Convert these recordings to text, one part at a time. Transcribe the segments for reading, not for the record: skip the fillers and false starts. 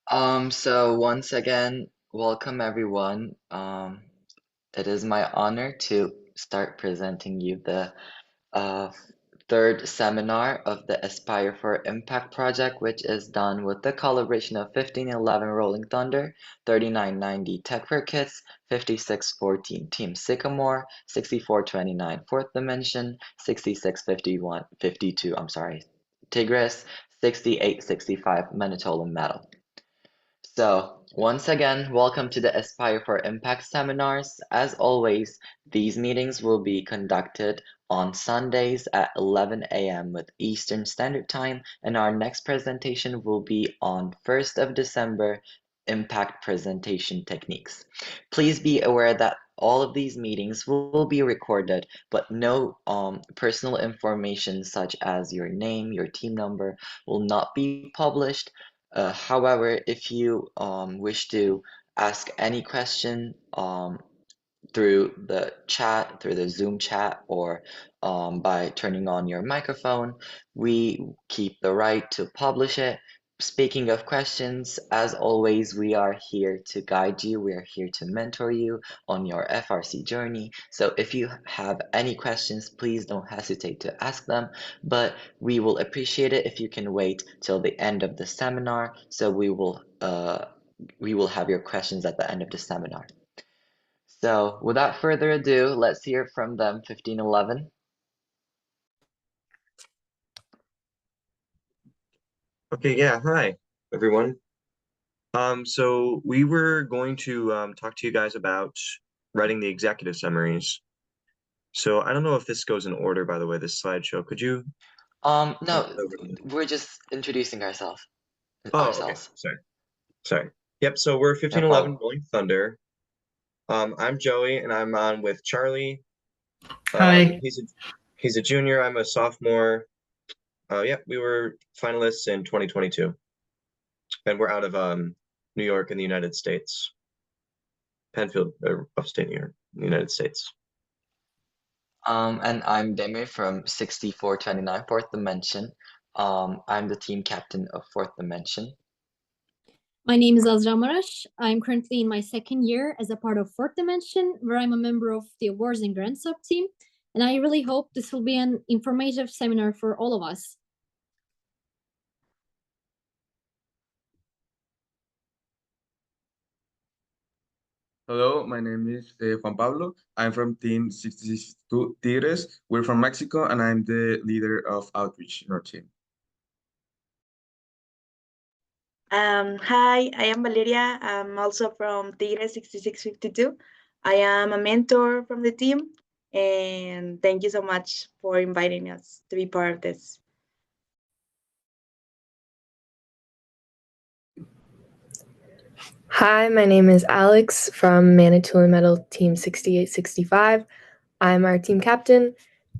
So once again, welcome everyone. It is my honor to start presenting you the uh, third seminar of the Aspire for Impact project, which is done with the collaboration of 1511 Rolling Thunder, 3990 Tech for Kids, 5614 Team Sycamore, 6429 Fourth Dimension, 6651 52, I'm sorry, Tigris, 6865 Manitoulin Metal. So, once again, welcome to the Aspire for Impact seminars. As always, these meetings will be conducted on Sundays at 11 a.m. with Eastern Standard Time, and our next presentation will be on 1st of December, Impact Presentation Techniques. Please be aware that all of these meetings will be recorded, but no personal information such as your name, your team number will not be published. However, if you wish to ask any question through the chat, through the Zoom chat, or by turning on your microphone, we keep the right to publish it. Speaking of questions, as always, we are here to guide you. We are here to mentor you on your FRC journey. So if you have any questions, please don't hesitate to ask them. But we will appreciate it if you can wait till the end of the seminar. So we will have your questions at the end of the seminar. So, without further ado, let's hear from them 1511. Okay, yeah, hi everyone. So we were going to talk to you guys about writing the executive summaries. So I don't know if this goes in order, by the way, this slideshow. Could you No, we're just introducing ourselves. Oh, okay. Sorry. Yep, so we're No 1511 problem. Rolling Thunder. I'm Joey and I'm on with Charlie. Hi. He's a junior, I'm a sophomore. Yeah, we were finalists in 2022. And we're out of New York in the United States. Penfield, upstate New York, United States. And I'm Demir from 6429 Fourth Dimension. I'm the team captain of Fourth Dimension. My name is Azra Marash. I'm currently in my second year as a part of Fourth Dimension, where I'm a member of the Awards and Grants sub team. And I really hope this will be an informative seminar for all of us. Hello, my name is Juan Pablo. I'm from Team 62 Tigres. We're from Mexico, and I'm the leader of outreach in our team. Hi, I am Valeria. I'm also from Tigre 6652. I am a mentor from the team, and thank you so much for inviting us to be part of this. Hi, my name is Alex from Manitoulin Metal Team 6865. I'm our team captain,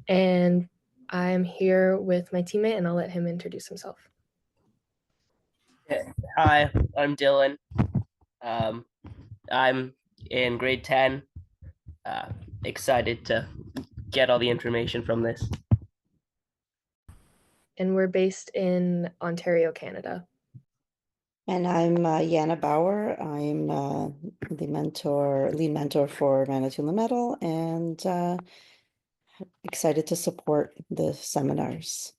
and I'm here with my teammate, and I'll let him introduce himself. Hi, I'm Dylan. I'm in grade 10. Excited to get all the information from this. And we're based in Ontario, Canada. And I'm Yana Bauer. I'm the lead mentor for Manitoulin Metal, and excited to support the seminars.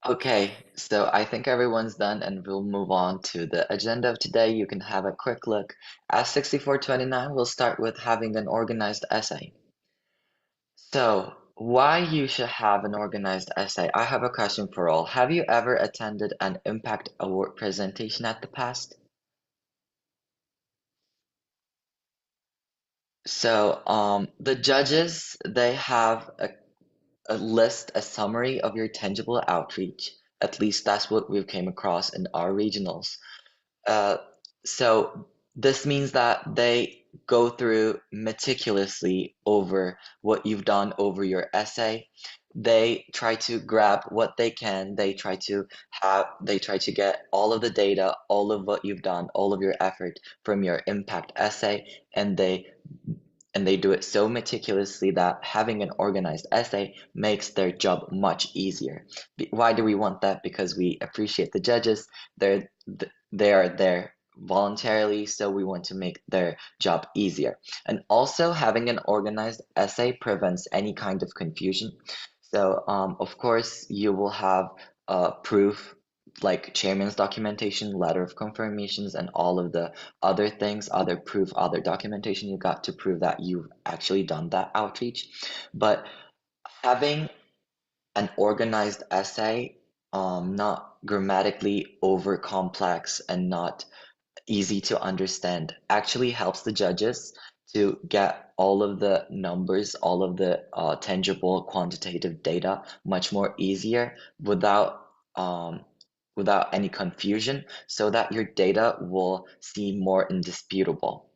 Okay, so I think everyone's done and we'll move on to the agenda of today. You can have a quick look. At 6429, we'll start with having an organized essay. So, why you should have an organized essay? I have a question for all. Have you ever attended an Impact Award presentation at the past? So, the judges, they have a list, a summary of your tangible outreach. At least that's what we've came across in our regionals. So this means that they go through meticulously over what you've done over your essay. They try to grab what they can. They try to get all of the data, all of what you've done, all of your effort from your impact essay, and they and they do it so meticulously that having an organized essay makes their job much easier. Why do we want that? Because we appreciate the judges. They are there voluntarily, so we want to make their job easier. And also, having an organized essay prevents any kind of confusion. So, of course, you will have proof like chairman's documentation, letter of confirmations, and all of the other things, other proof, other documentation you got to prove that you've actually done that outreach. But having an organized essay, not grammatically over complex and not easy to understand, actually helps the judges to get all of the numbers, all of the tangible quantitative data much more easier without any confusion, so that your data will seem more indisputable.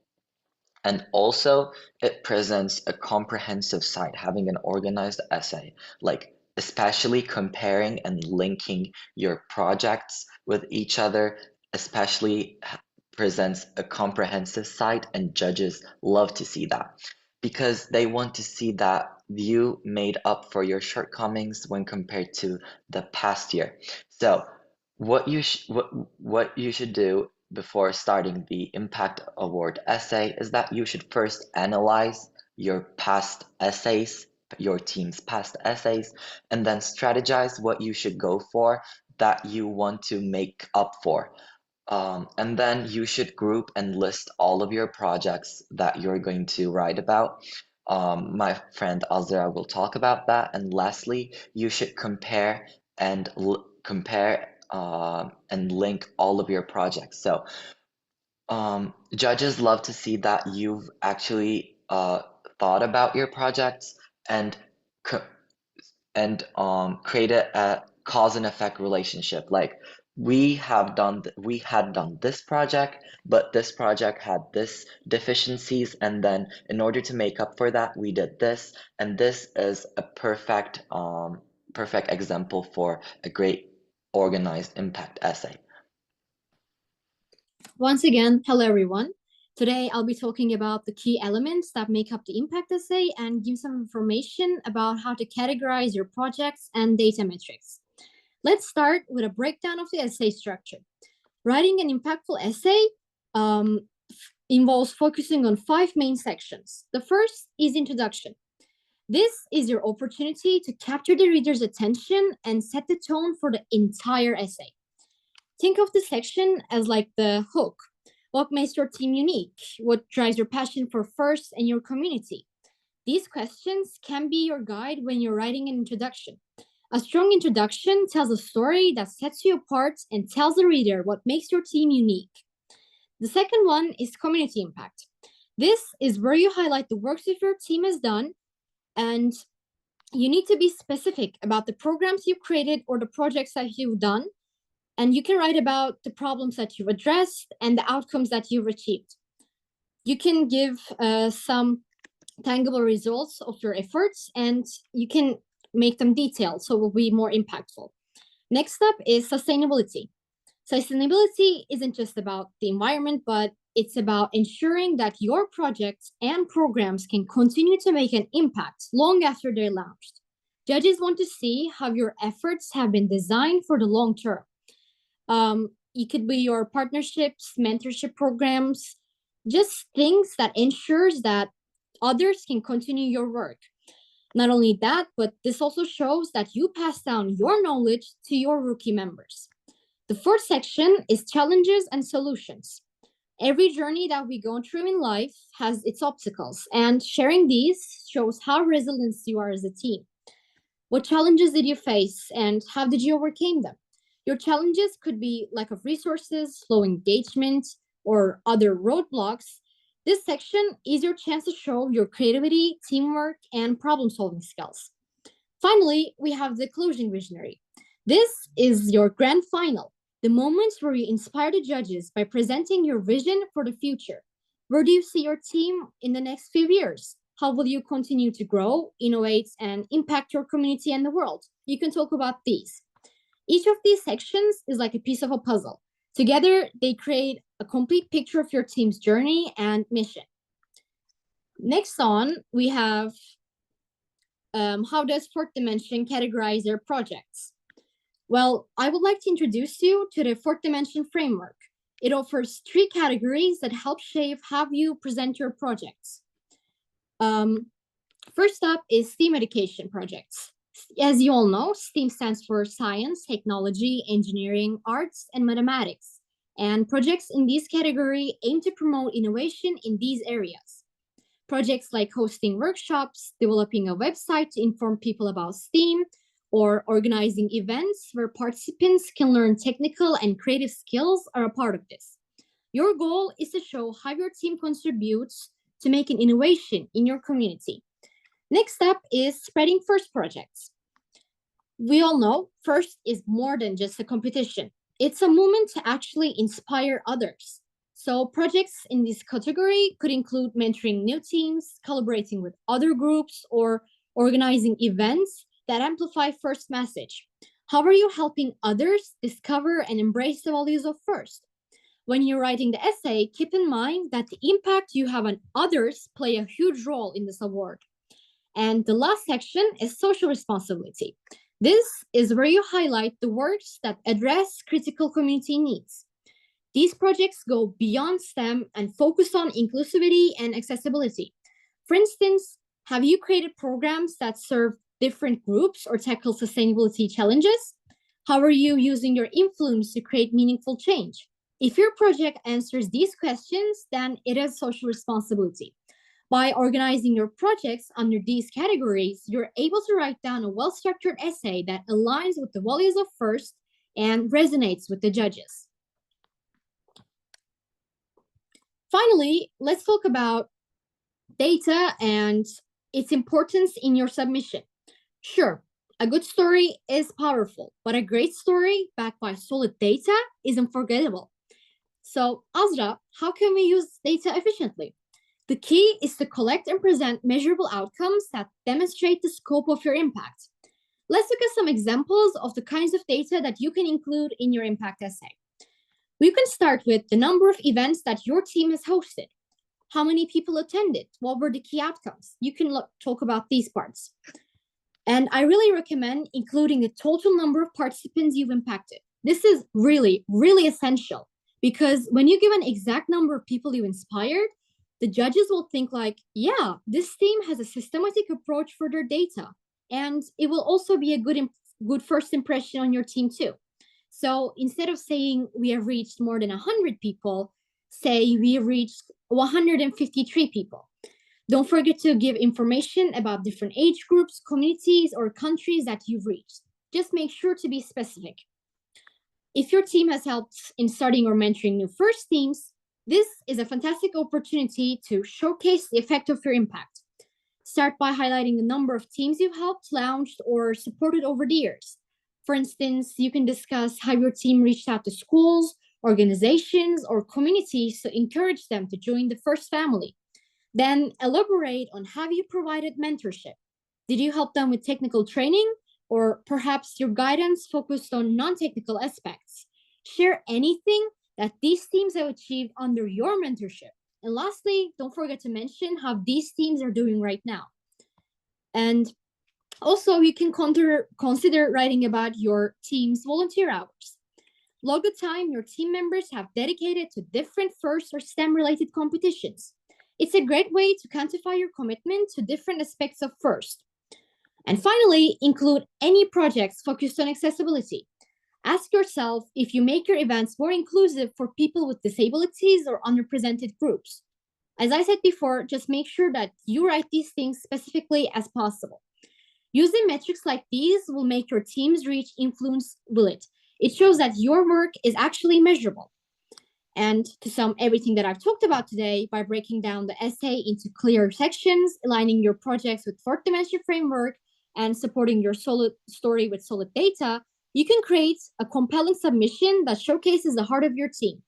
And also, it presents a comprehensive site, having an organized essay, like especially comparing and linking your projects with each other, especially presents a comprehensive site, and judges love to see that because they want to see that you made up for your shortcomings when compared to the past year. So, what you should do before starting the Impact Award essay is that you should first analyze your past essays, your team's past essays, and then strategize what you should go for that you want to make up for. And then you should group and list all of your projects that you're going to write about. My friend Azra will talk about that. And lastly, you should compare and and link all of your projects. So judges love to see that you've actually thought about your projects and created a cause and effect relationship. Like we had done this project, but this project had this deficiencies, and then in order to make up for that, we did this, and this is a perfect example for a great organized impact essay. Once again, hello everyone. Today I'll be talking about the key elements that make up the impact essay and give some information about how to categorize your projects and data metrics. Let's start with a breakdown of the essay structure. Writing an impactful essay involves focusing on 5 main sections. The first is introduction. This is your opportunity to capture the reader's attention and set the tone for the entire essay. Think of this section as like the hook. What makes your team unique? What drives your passion for FIRST and your community? These questions can be your guide when you're writing an introduction. A strong introduction tells a story that sets you apart and tells the reader what makes your team unique. The second one is community impact. This is where you highlight the work that your team has done, and you need to be specific about the programs you've created or the projects that you've done. And you can write about the problems that you've addressed and the outcomes that you've achieved. You can give some tangible results of your efforts, and you can make them detailed so it will be more impactful. Next up is sustainability. Sustainability isn't just about the environment, but it's about ensuring that your projects and programs can continue to make an impact long after they're launched. Judges want to see how your efforts have been designed for the long term. It could be your partnerships, mentorship programs, just things that ensures that others can continue your work. Not only that, but this also shows that you pass down your knowledge to your rookie members. The fourth section is challenges and solutions. Every journey that we go through in life has its obstacles, and sharing these shows how resilient you are as a team. What challenges did you face, and how did you overcome them? Your challenges could be lack of resources, slow engagement, or other roadblocks. This section is your chance to show your creativity, teamwork, and problem-solving skills. Finally, we have the closing visionary. This is your grand final, the moments where you inspire the judges by presenting your vision for the future. Where do you see your team in the next few years? How will you continue to grow, innovate, and impact your community and the world? You can talk about these. Each of these sections is like a piece of a puzzle. Together, they create a complete picture of your team's journey and mission. Next on, we have how does Fourth Dimension categorize their projects? Well, I would like to introduce you to the Fourth Dimension framework. It offers 3 categories that help shape how you present your projects. First up is STEAM education projects. As you all know, STEAM stands for science, technology, engineering, arts, and mathematics. And projects in this category aim to promote innovation in these areas. Projects like hosting workshops, developing a website to inform people about STEAM, or organizing events where participants can learn technical and creative skills are a part of this. Your goal is to show how your team contributes to make an innovation in your community. Next up is spreading FIRST projects. We all know FIRST is more than just a competition. It's a moment to actually inspire others. So projects in this category could include mentoring new teams, collaborating with other groups, or organizing events that amplify FIRST message. How are you helping others discover and embrace the values of FIRST? When you're writing the essay, keep in mind that the impact you have on others play a huge role in this award. And the last section is social responsibility. This is where you highlight the works that address critical community needs. These projects go beyond STEM and focus on inclusivity and accessibility. For instance, have you created programs that serve different groups or tackle sustainability challenges? How are you using your influence to create meaningful change? If your project answers these questions, then it is social responsibility. By organizing your projects under these categories, you're able to write down a well-structured essay that aligns with the values of FIRST and resonates with the judges. Finally, let's talk about data and its importance in your submission. Sure, a good story is powerful, but a great story backed by solid data is unforgettable. So, Azra, how can we use data efficiently? The key is to collect and present measurable outcomes that demonstrate the scope of your impact. Let's look at some examples of the kinds of data that you can include in your impact essay. We can start with the number of events that your team has hosted. How many people attended? What were the key outcomes? You can talk about these parts. And I really recommend including the total number of participants you've impacted. This is really, really essential because when you give an exact number of people you inspired, the judges will think like, yeah, this team has a systematic approach for their data. And it will also be a good first impression on your team too. So instead of saying we have reached more than 100 people, say we have reached 153 people. Don't forget to give information about different age groups, communities, or countries that you've reached. Just make sure to be specific. If your team has helped in starting or mentoring new FIRST teams, this is a fantastic opportunity to showcase the effect of your impact. Start by highlighting the number of teams you've helped, launched, or supported over the years. For instance, you can discuss how your team reached out to schools, organizations, or communities to encourage them to join the FIRST family. Then elaborate on how you provided mentorship. Did you help them with technical training? Or perhaps your guidance focused on non-technical aspects? Share anything that these teams have achieved under your mentorship. And lastly, don't forget to mention how these teams are doing right now. And also, you can consider writing about your team's volunteer hours. Log the time your team members have dedicated to different FIRST or STEM-related competitions. It's a great way to quantify your commitment to different aspects of FIRST. And finally, include any projects focused on accessibility. Ask yourself if you make your events more inclusive for people with disabilities or underrepresented groups. As I said before, just make sure that you write these things specifically as possible. Using metrics like these will make your team's reach influence will it. It shows that your work is actually measurable. And to sum everything that I've talked about today, by breaking down the essay into clear sections, aligning your projects with Fourth Dimension framework, and supporting your solid story with solid data, you can create a compelling submission that showcases the heart of your team.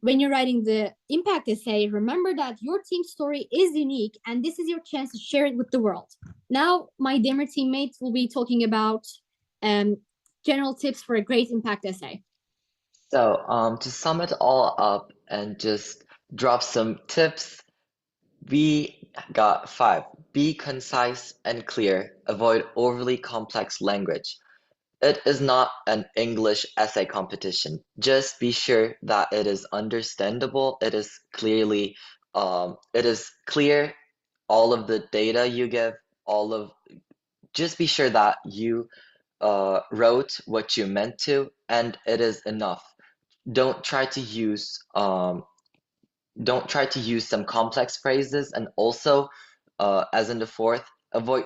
When you're writing the impact essay, remember that your team's story is unique and this is your chance to share it with the world. Now, my Dimmer teammates will be talking about general tips for a great impact essay. So, to sum it all up and just drop some tips, we got 5. Be concise and clear. Avoid overly complex language. It is not an English essay competition. Just be sure that it is understandable. It is clear. All of the data you give, just be sure that you wrote what you meant to, and it is enough. Don't try to use some complex phrases, and also, as in the 4th, avoid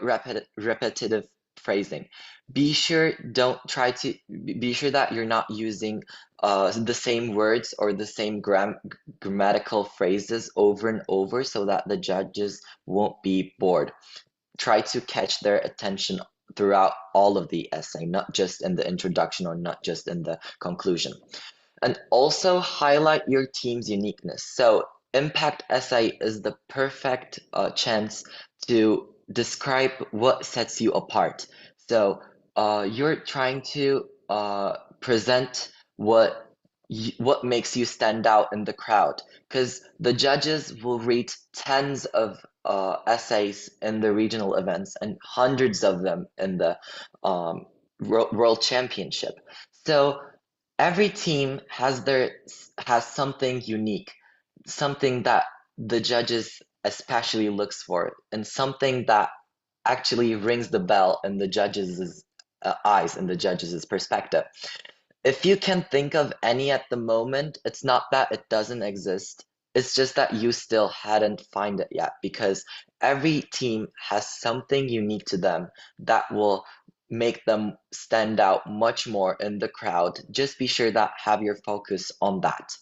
repetitive phrasing. Be sure that you're not using the same words or the same grammatical phrases over and over so that the judges won't be bored. Try to catch their attention throughout all of the essay, not just in the introduction or not just in the conclusion. And also highlight your team's uniqueness. So impact essay is the perfect chance to describe what sets you apart. So you're trying to present what makes you stand out in the crowd, because the judges will read tens of essays in the regional events and hundreds of them in the World Championship. So every team has something unique, something that the judges especially looks for, and something that actually rings the bell in the judges' eyes, in the judges' perspective. If you can think of any at the moment, it's not that it doesn't exist. It's just that you still hadn't find it yet, because every team has something unique to them that will make them stand out much more in the crowd. Just be sure that have your focus on that.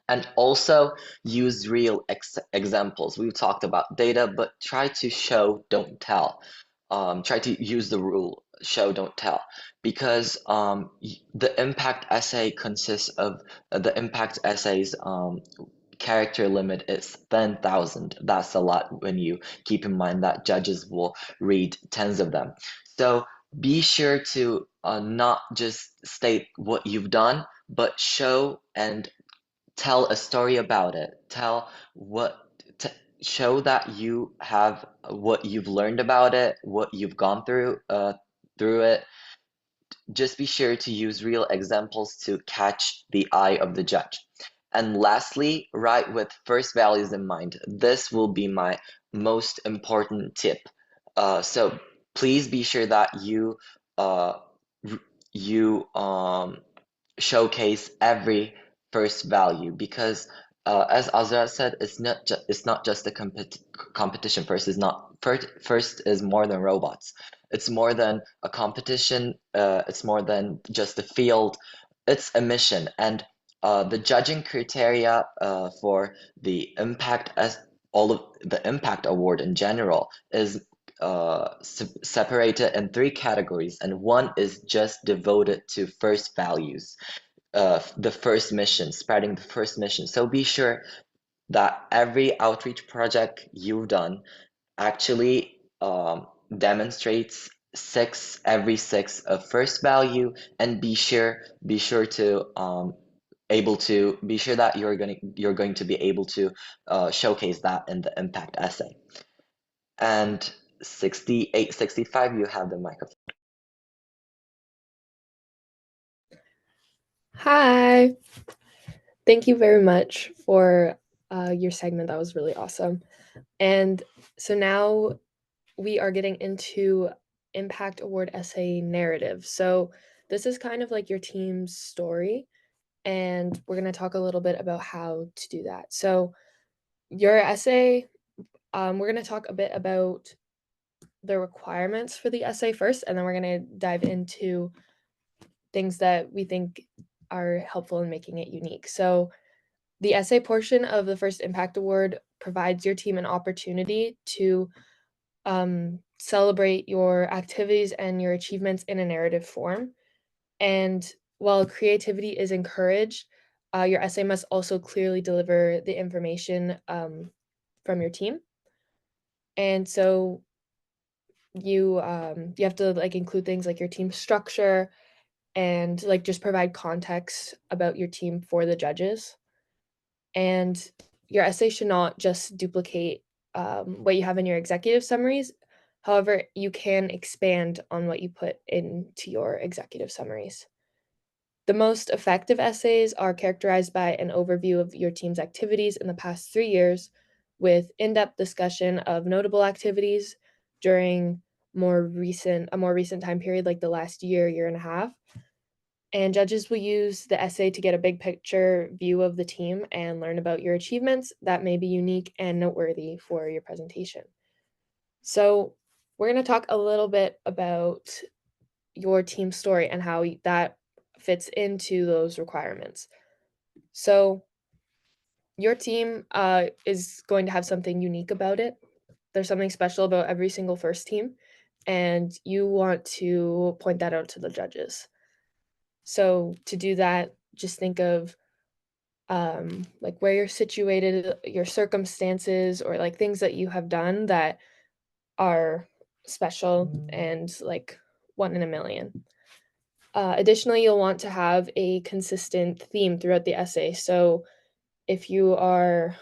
And also use real examples. We've talked about data, but try to show, don't tell. Try to use the rule, show, don't tell, because the impact essay consists of the impact essay's character limit is 10,000. That's a lot when you keep in mind that judges will read tens of them. So be sure to not just state what you've done, but show and tell a story about it. Show that you have what you've learned about it, what you've gone through it. Just be sure to use real examples to catch the eye of the judge. And lastly, write with first values in mind. This will be my most important tip. So please be sure that you showcase every first value, because as Azra said, it's not just a competition. First is more than robots. It's more than a competition. It's more than just a field. It's a mission, and the judging criteria for the impact, as all of the impact award in general, is separated in 3 categories, and one is just devoted to first values, the first mission, spreading the first mission. So be sure that every outreach project you've done actually demonstrates every 6 of first value, and be sure to be sure that you're going to be able to showcase that in the impact essay. And 6865, you have the microphone. Hi. Thank you very much for your segment. That was really awesome. And so now we are getting into Impact Award Essay Narrative. So this is kind of like your team's story, and we're going to talk a little bit about how to do that. So your essay, we're going to talk a bit about the requirements for the essay first, and then we're going to dive into things that we think are helpful in making it unique. So the essay portion of the first Impact Award provides your team an opportunity to celebrate your activities and your achievements in a narrative form. And while creativity is encouraged, your essay must also clearly deliver the information from your team. And so you have to like include things like your team structure and like just provide context about your team for the judges. And your essay should not just duplicate what you have in your executive summaries. However, you can expand on what you put into your executive summaries. The most effective essays are characterized by an overview of your team's activities in the past 3 years, with in-depth discussion of notable activities during a more recent time period, like the last year and a half. And judges will use the essay to get a big picture view of the team and learn about your achievements that may be unique and noteworthy for your presentation. So we're going to talk a little bit about your team story and how that fits into those requirements. So your team is going to have something unique about it. There's something special about every single first team, and you want to point that out to the judges. So to do that, just think of like where you're situated, your circumstances, or like things that you have done that are special and like one in a million. Additionally, you'll want to have a consistent theme throughout the essay. So if you are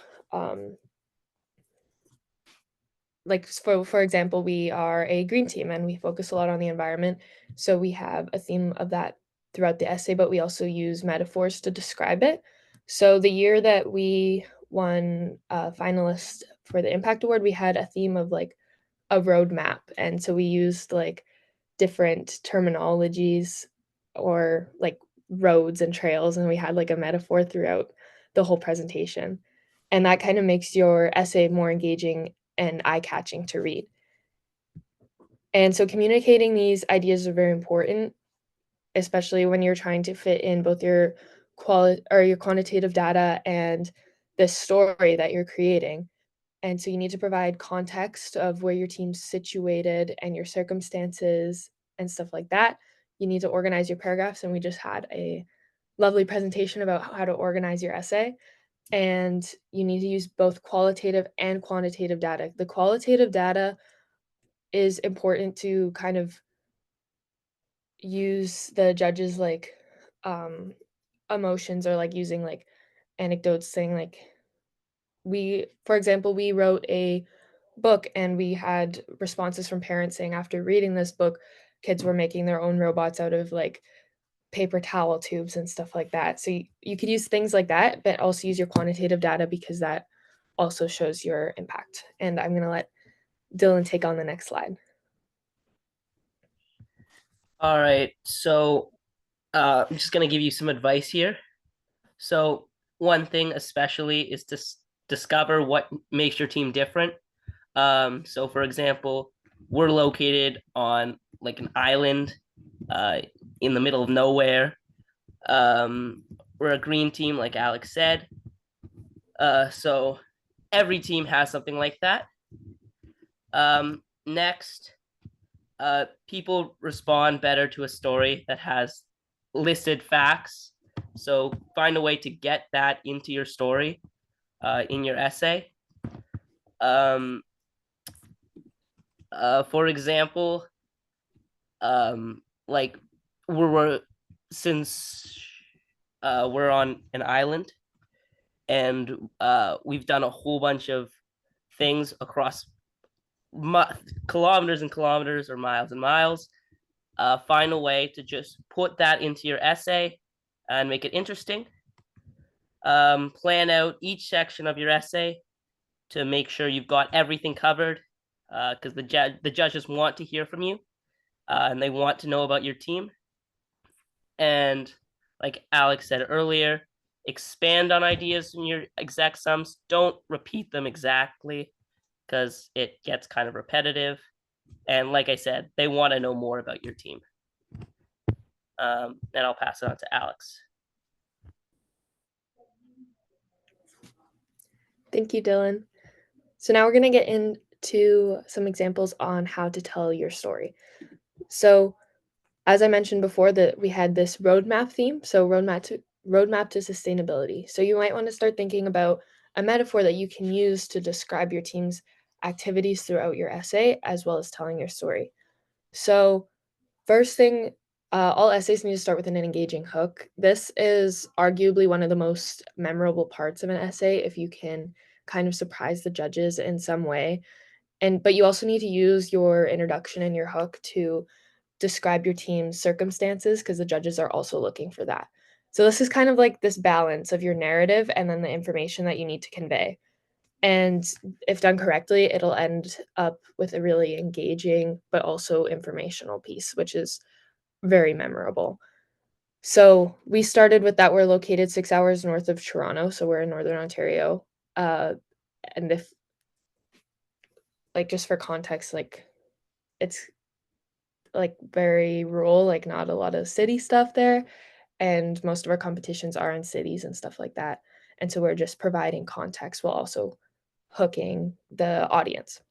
like for example, we are a green team and we focus a lot on the environment. So we have a theme of that throughout the essay, but we also use metaphors to describe it. So the year that we won finalist for the Impact Award, we had a theme of like a roadmap. And so we used like different terminologies or like roads and trails, and we had like a metaphor throughout the whole presentation. And that kind of makes your essay more engaging and eye-catching to read. And so communicating these ideas are very important, especially when you're trying to fit in both your quantitative data and the story that you're creating. And so you need to provide context of where your team's situated and your circumstances and stuff like that. You need to organize your paragraphs, and we just had a lovely presentation about how to organize your essay. And you need to use both qualitative and quantitative data. The qualitative data is important to kind of use the judges like emotions, or like using like anecdotes, saying like for example, we wrote a book and we had responses from parents saying after reading this book, kids were making their own robots out of like paper towel tubes and stuff like that. So you could use things like that, but also use your quantitative data because that also shows your impact. And I'm going to let Dylan take on the next slide. All right, so I'm just going to give you some advice here. So one thing especially is to discover what makes your team different. So for example, we're located on like an island in the middle of nowhere. We're a green team, like Alex said. So every team has something like that. Next, people respond better to a story that has listed facts. So find a way to get that into your story in your essay. For example, like we're since we're on an island, and we've done a whole bunch of things across kilometers and kilometers or miles and miles. Find a way to just put that into your essay and make it interesting. Plan out each section of your essay to make sure you've got everything covered, because the judges want to hear from you, and they want to know about your team. And like Alex said earlier, expand on ideas in your exec sums. Don't repeat them exactly, because it gets kind of repetitive. And like I said, they want to know more about your team. And I'll pass it on to Alex. Thank you, Dylan. So now we're going to get into some examples on how to tell your story. So as I mentioned before, that we had this roadmap theme, so roadmap to sustainability. So you might want to start thinking about a metaphor that you can use to describe your team's activities throughout your essay, as well as telling your story. So first thing, all essays need to start with an engaging hook. This is arguably one of the most memorable parts of an essay, if you can kind of surprise the judges in some way. But you also need to use your introduction and your hook to describe your team's circumstances, because the judges are also looking for that. So this is kind of like this balance of your narrative and then the information that you need to convey. And if done correctly, it'll end up with a really engaging but also informational piece, which is very memorable. So we started with that. We're located 6 hours north of Toronto, so we're in Northern Ontario. And if, like, just for context, like, it's like very rural, like not a lot of city stuff there, and most of our competitions are in cities and stuff like that. And so we're just providing context while also hooking the audience.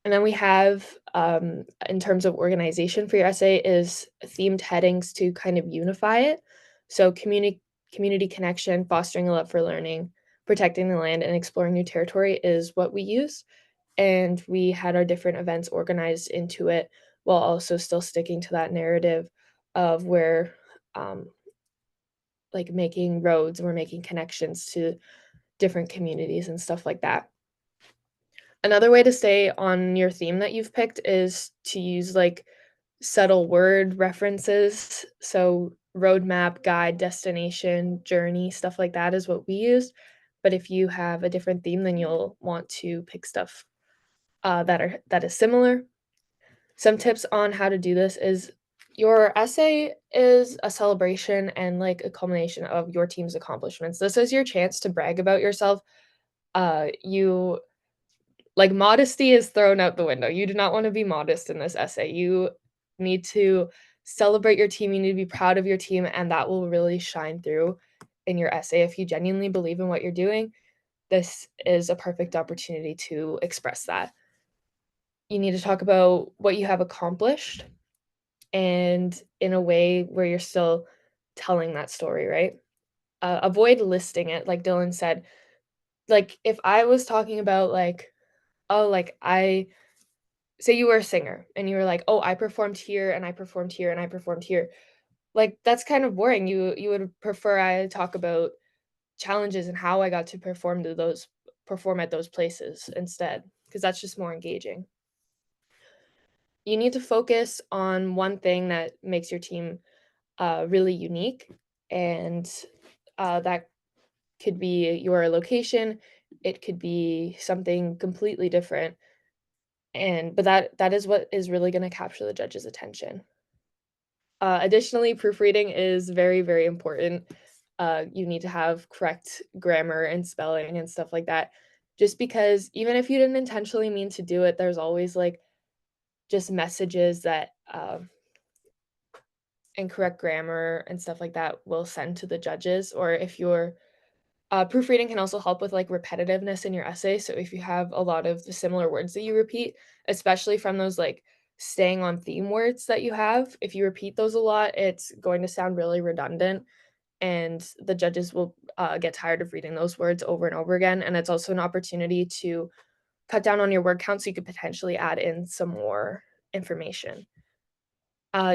And then we have, in terms of organization for your essay, is themed headings to kind of unify it. So community connection, fostering a love for learning, protecting the land, and exploring new territory is what we use. And we had our different events organized into it while also still sticking to that narrative of where, like, making roads, we're making connections to different communities and stuff like that. Another way to stay on your theme that you've picked is to use like subtle word references. So roadmap, guide, destination, journey, stuff like that is what we use. But if you have a different theme, then you'll want to pick stuff that is similar. Some tips on how to do this is your essay is a celebration and like a culmination of your team's accomplishments. This is your chance to brag about yourself. You Like, modesty is thrown out the window. You do not want to be modest in this essay. You need to celebrate your team. You need to be proud of your team, and that will really shine through in your essay. If you genuinely believe in what you're doing, this is a perfect opportunity to express that. You need to talk about what you have accomplished and in a way where you're still telling that story, right? Avoid listing it, like Dylan said. Like, if I was talking about, like, oh, like, say you were a singer and you were like, "Oh, I performed here and I performed here and I performed here." Like, that's kind of boring. You would prefer I talk about challenges and how I got to perform at those places instead, because that's just more engaging. You need to focus on one thing that makes your team really unique, and that could be your location. It could be something completely different, but that is what is really going to capture the judge's attention. Additionally, proofreading is very, very important. You need to have correct grammar and spelling and stuff like that. Just because even if you didn't intentionally mean to do it, there's always like just messages that incorrect grammar and stuff like that will send to the judges. Or if you're proofreading can also help with like repetitiveness in your essay. So if you have a lot of the similar words that you repeat, especially from those like staying on theme words that you have, if you repeat those a lot, it's going to sound really redundant, and the judges will get tired of reading those words over and over again. And it's also an opportunity to cut down on your word count so you could potentially add in some more information.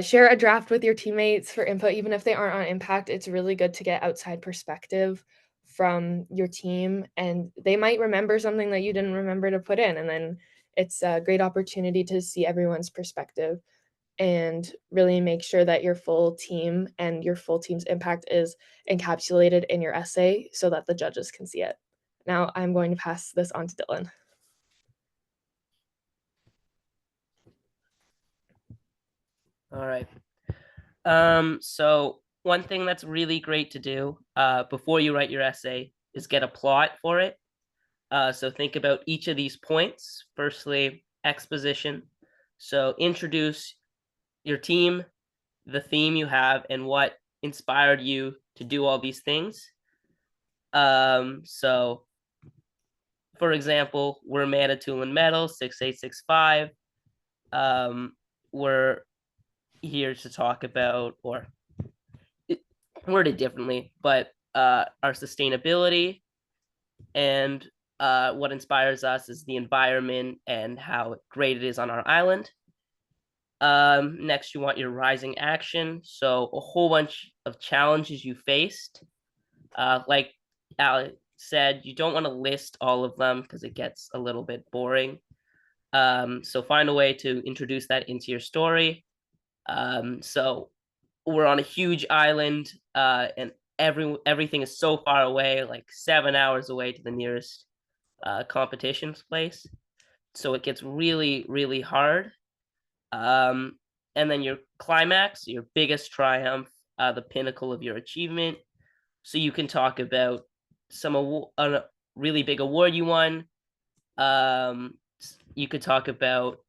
Share a draft with your teammates for input, even if they aren't on Impact. It's really good to get outside perspective from your team, and they might remember something that you didn't remember to put in, and then it's a great opportunity to see everyone's perspective and really make sure that your full team and your full team's impact is encapsulated in your essay so that the judges can see it. Now I'm going to pass this on to Dylan. All right. So one thing that's really great to do before you write your essay is get a plot for it. So think about each of these points. Firstly, exposition. So introduce your team, the theme you have, and what inspired you to do all these things. So for example, we're Manitoulin Metal 6865. We're here to talk about, or worded differently, but our sustainability, and what inspires us is the environment and how great it is on our island. Next, you want your rising action. So a whole bunch of challenges you faced. Like said, you don't want to list all of them because it gets a little bit boring. So find a way to introduce that into your story. So we're on a huge island, and everything is so far away, like 7 hours away to the nearest competition place. So it gets really, really hard. And then your climax, your biggest triumph, the pinnacle of your achievement. So you can talk about a really big award you won. You could talk about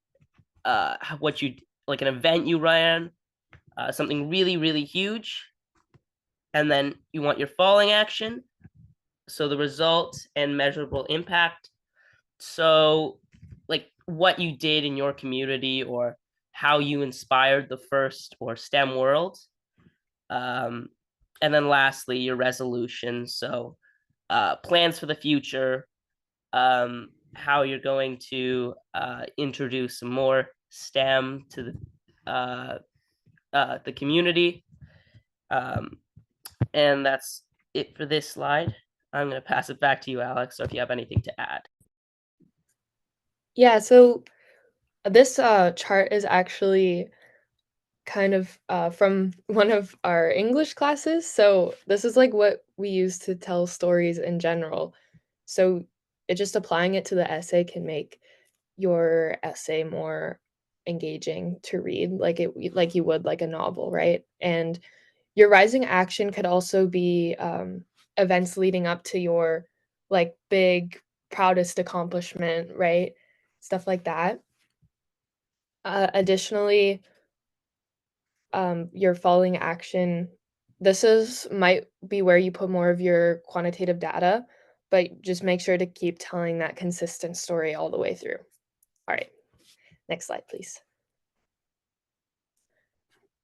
what you like an event you ran, something really, really huge. And then you want your falling action. So the result and measurable impact. So like what you did in your community or how you inspired the FIRST or STEM world. And then lastly, your resolution. So plans for the future, how you're going to introduce more STEM to the community. And that's it for this slide. I'm going to pass it back to you, Alex, so if you have anything to add. Yeah, so this chart is actually kind of from one of our English classes. So this is like what we use to tell stories in general. So just applying it to the essay can make your essay more engaging to read, like you would like a novel, right? And your rising action could also be events leading up to your like big proudest accomplishment, right? Stuff like that. Additionally, your falling action, might be where you put more of your quantitative data, but just make sure to keep telling that consistent story all the way through. All right, next slide, please.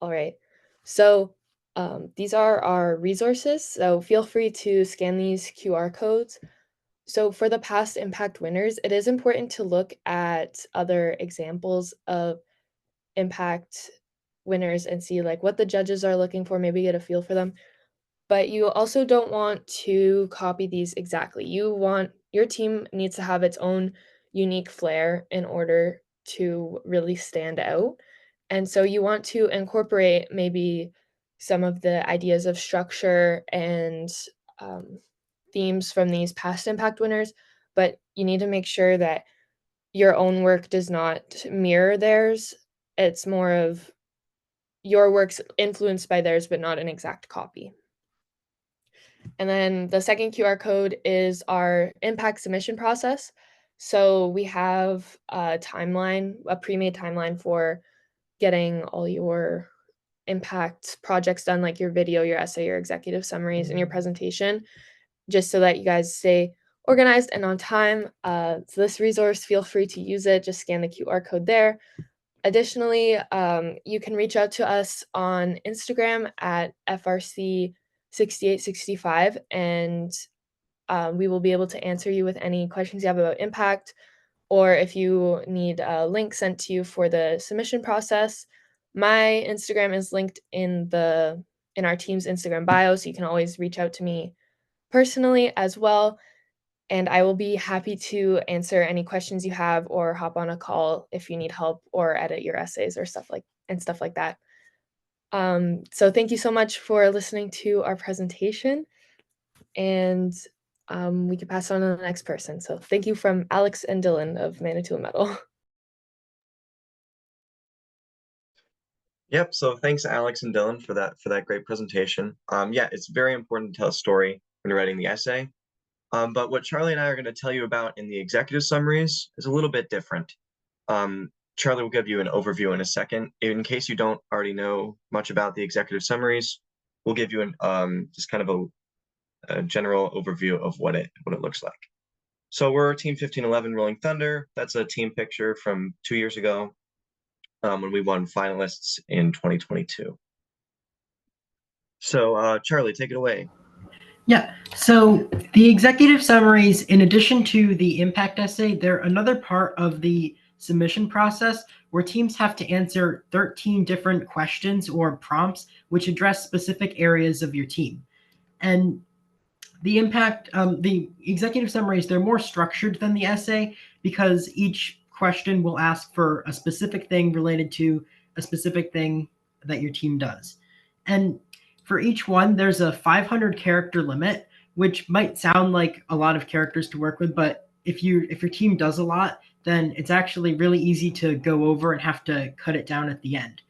All right, so these are our resources, so feel free to scan these QR codes. So for the past impact winners, it is important to look at other examples of impact winners and see like what the judges are looking for, maybe get a feel for them. But you also don't want to copy these exactly. Your team needs to have its own unique flair in order to really stand out. And so you want to incorporate maybe some of the ideas of structure and themes from these past impact winners, but you need to make sure that your own work does not mirror theirs. It's more of your work's influenced by theirs, but not an exact copy. And then the second QR code is our impact submission process. So we have a timeline, a pre-made timeline for getting all your impact projects done, like your video, your essay, your executive summaries, and your presentation, just so that you guys stay organized and on time. So this resource, feel free to use it. Just scan the QR code there. Additionally, you can reach out to us on Instagram at FRC6865, and we will be able to answer you with any questions you have about impact, or if you need a link sent to you for the submission process. My Instagram is linked in our team's Instagram bio, so you can always reach out to me personally as well. And I will be happy to answer any questions you have or hop on a call if you need help or edit your essays or stuff like that. So thank you so much for listening to our presentation, and we can pass on to the next person. So thank you from Alex and Dylan of Manitoulin Metal. Yep. So thanks, Alex and Dylan, for that great presentation. Yeah, it's very important to tell a story when you're writing the essay. But what Charlie and I are going to tell you about in the executive summaries is a little bit different. Charlie will give you an overview in a second. In case you don't already know much about the executive summaries, we'll give you just kind of a general overview of what it looks like. So we're Team 1511 Rolling Thunder. That's a team picture from 2 years ago when we won finalists in 2022. So Charlie, take it away. Yeah, so the executive summaries, in addition to the impact essay, they're another part of the submission process where teams have to answer 13 different questions or prompts which address specific areas of your team. And the impact, the executive summaries, they're more structured than the essay because each question will ask for a specific thing related to a specific thing that your team does. And for each one, there's a 500 character limit, which might sound like a lot of characters to work with, but if your team does a lot, then it's actually really easy to go over and have to cut it down at the end.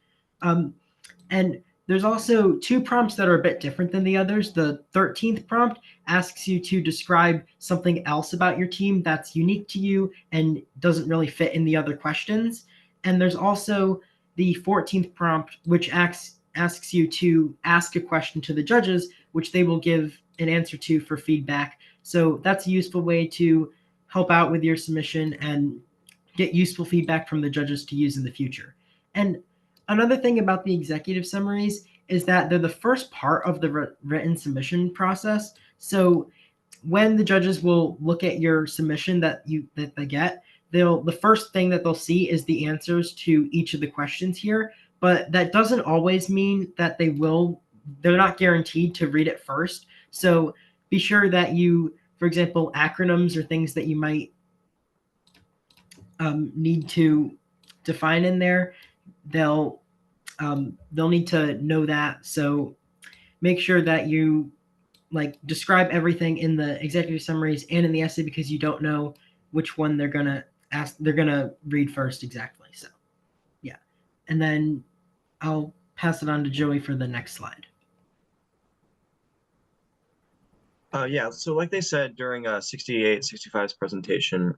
And there's also two prompts that are a bit different than the others. The 13th prompt asks you to describe something else about your team that's unique to you and doesn't really fit in the other questions. And there's also the 14th prompt, which asks you to ask a question to the judges, which they will give an answer to for feedback. So that's a useful way to help out with your submission and get useful feedback from the judges to use in the future. And another thing about the executive summaries is that they're the first part of the written submission process. So when the judges will look at your submission that they get, the first thing that they'll see is the answers to each of the questions here. But that doesn't always mean that they're not guaranteed to read it first. So be sure that you, for example, acronyms or things that you might need to define in there, they'll need to know that. So make sure that you describe everything in the executive summaries and in the essay, because you don't know which one they're gonna read first exactly. So yeah, and then I'll pass it on to Joey for the next slide. Yeah, so like they said during 6865's presentation,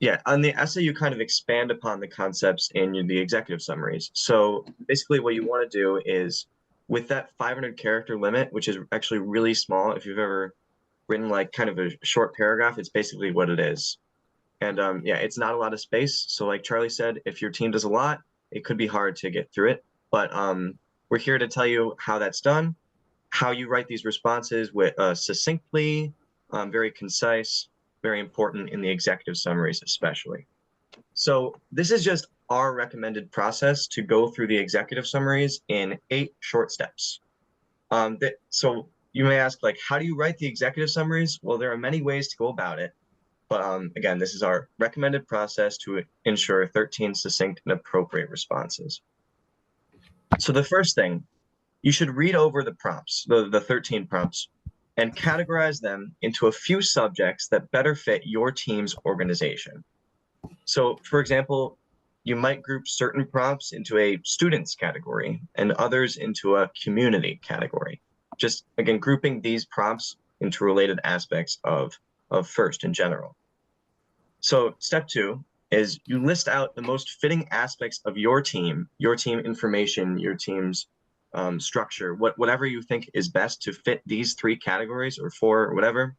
yeah, on the essay, you kind of expand upon the concepts in the executive summaries. So basically what you want to do is, with that 500 character limit, which is actually really small, if you've ever written kind of a short paragraph, it's basically what it is. And yeah, it's not a lot of space. So like Charlie said, if your team does a lot, it could be hard to get through it. But we're here to tell you how that's done, how you write these responses with succinctly, very concise, very important in the executive summaries especially. So this is just our recommended process to go through the executive summaries in 8 short steps. So you may ask, how do you write the executive summaries? Well, there are many ways to go about it. But again, this is our recommended process to ensure 13 succinct and appropriate responses. So the first thing, you should read over the prompts, the 13 prompts, and categorize them into a few subjects that better fit your team's organization. So, for example, you might group certain prompts into a students category and others into a community category. Just, again, grouping these prompts into related aspects of FIRST in general. So step 2 is you list out the most fitting aspects of your team information, your team's structure, whatever you think is best to fit these 3 categories or 4 or whatever.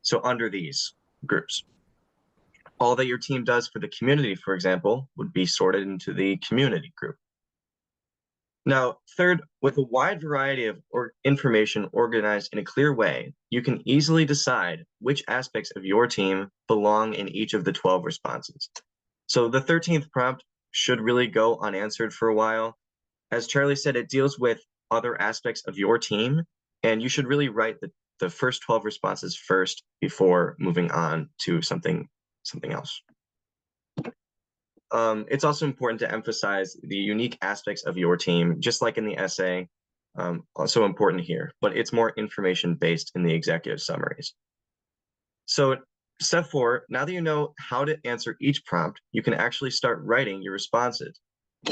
So under these groups, all that your team does for the community, for example, would be sorted into the community group. Now, third, with a wide variety of information organized in a clear way, you can easily decide which aspects of your team belong in each of the 12 responses. So the 13th prompt should really go unanswered for a while. As Charlie said, it deals with other aspects of your team, and you should really write the first 12 responses first before moving on to something else. It's also important to emphasize the unique aspects of your team, just like in the essay, also important here, but it's more information-based in the executive summaries. So step 4, now that you know how to answer each prompt, you can actually start writing your responses.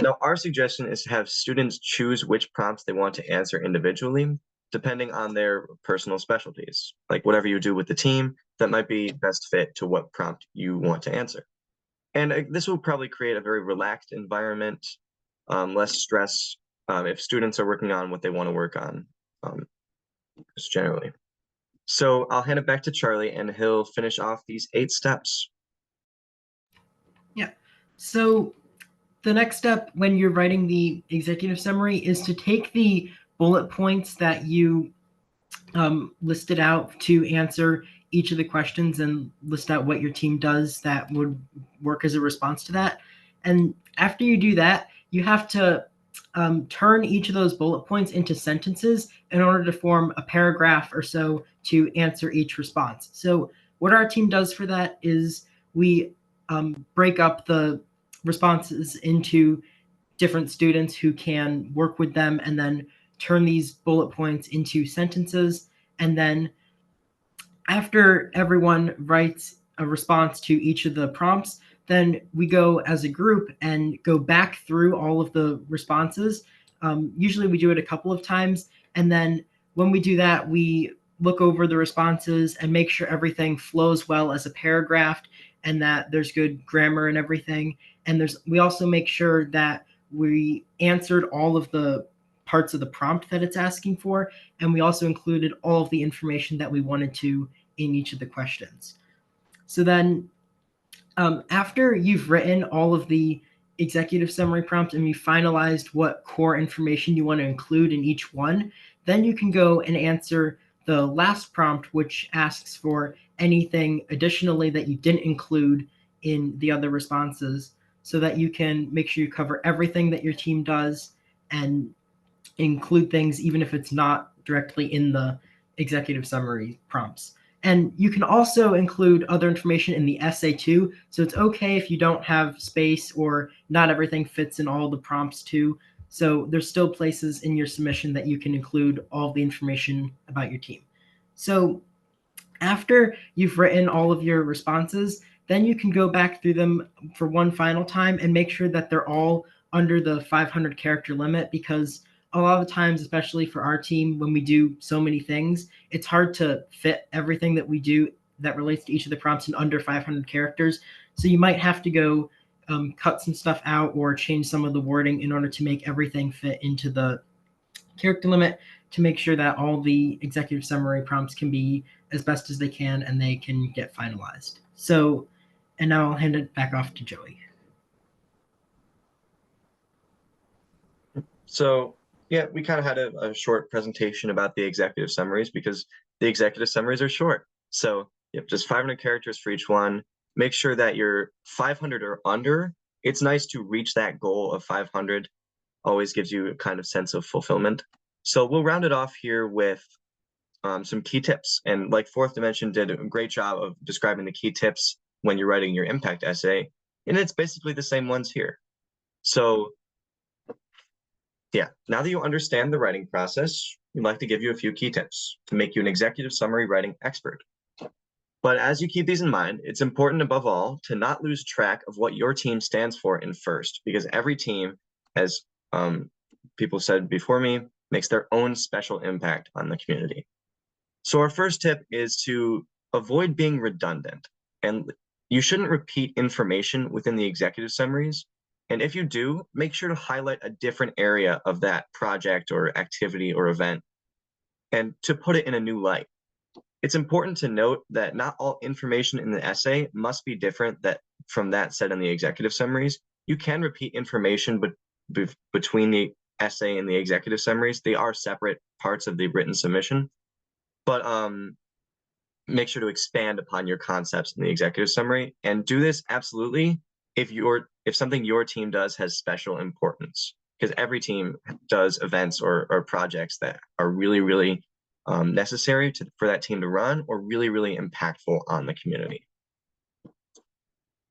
Now, our suggestion is to have students choose which prompts they want to answer individually, depending on their personal specialties. Like whatever you do with the team, that might be best fit to what prompt you want to answer. And this will probably create a very relaxed environment, less stress if students are working on what they want to work on, just generally. So I'll hand it back to Charlie, and he'll finish off these 8 steps. Yeah. So the next step when you're writing the executive summary is to take the bullet points that you listed out to answer each of the questions and list out what your team does that would work as a response to that. And after you do that, you have to turn each of those bullet points into sentences in order to form a paragraph or so to answer each response. So what our team does for that is we break up the responses into different students who can work with them and then turn these bullet points into sentences. And then after everyone writes a response to each of the prompts, then we go as a group and go back through all of the responses. Usually we do it a couple of times. And then when we do that, we look over the responses and make sure everything flows well as a paragraph and that there's good grammar and everything. And we also make sure that we answered all of the parts of the prompt that it's asking for. And we also included all of the information that we wanted to in each of the questions. So then after you've written all of the executive summary prompts and you finalized what core information you want to include in each one, then you can go and answer the last prompt, which asks for anything additionally that you didn't include in the other responses, so that you can make sure you cover everything that your team does and include things even if it's not directly in the executive summary prompts. And you can also include other information in the essay too. So it's okay if you don't have space or not everything fits in all the prompts too. So there's still places in your submission that you can include all the information about your team. So after you've written all of your responses, then you can go back through them for one final time and make sure that they're all under the 500 character limit, because a lot of times, especially for our team, when we do so many things, it's hard to fit everything that we do that relates to each of the prompts in under 500 characters. So you might have to go cut some stuff out or change some of the wording in order to make everything fit into the character limit, to make sure that all the executive summary prompts can be as best as they can and they can get finalized. So, and now I'll hand it back off to Joey. So yeah, we kind of had a short presentation about the executive summaries because the executive summaries are short. So you have just 500 characters for each one. Make sure that you're 500 or under. It's nice to reach that goal of 500. Always gives you a kind of sense of fulfillment. So we'll round it off here with some key tips. And like Fourth Dimension did a great job of describing the key tips when you're writing your impact essay. And it's basically the same ones here. So yeah, now that you understand the writing process, we'd like to give you a few key tips to make you an executive summary writing expert. But as you keep these in mind, it's important above all to not lose track of what your team stands for in FIRST, because every team, as people said before me, makes their own special impact on the community. So our first tip is to avoid being redundant, and you shouldn't repeat information within the executive summaries. And if you do, make sure to highlight a different area of that project or activity or event and to put it in a new light. It's important to note that not all information in the essay must be different from that said in the executive summaries. You can repeat information between the essay and the executive summaries. They are separate parts of the written submission, but make sure to expand upon your concepts in the executive summary, and do this absolutely if something your team does has special importance, because every team does events or projects that are really, really necessary for that team to run or really, really impactful on the community.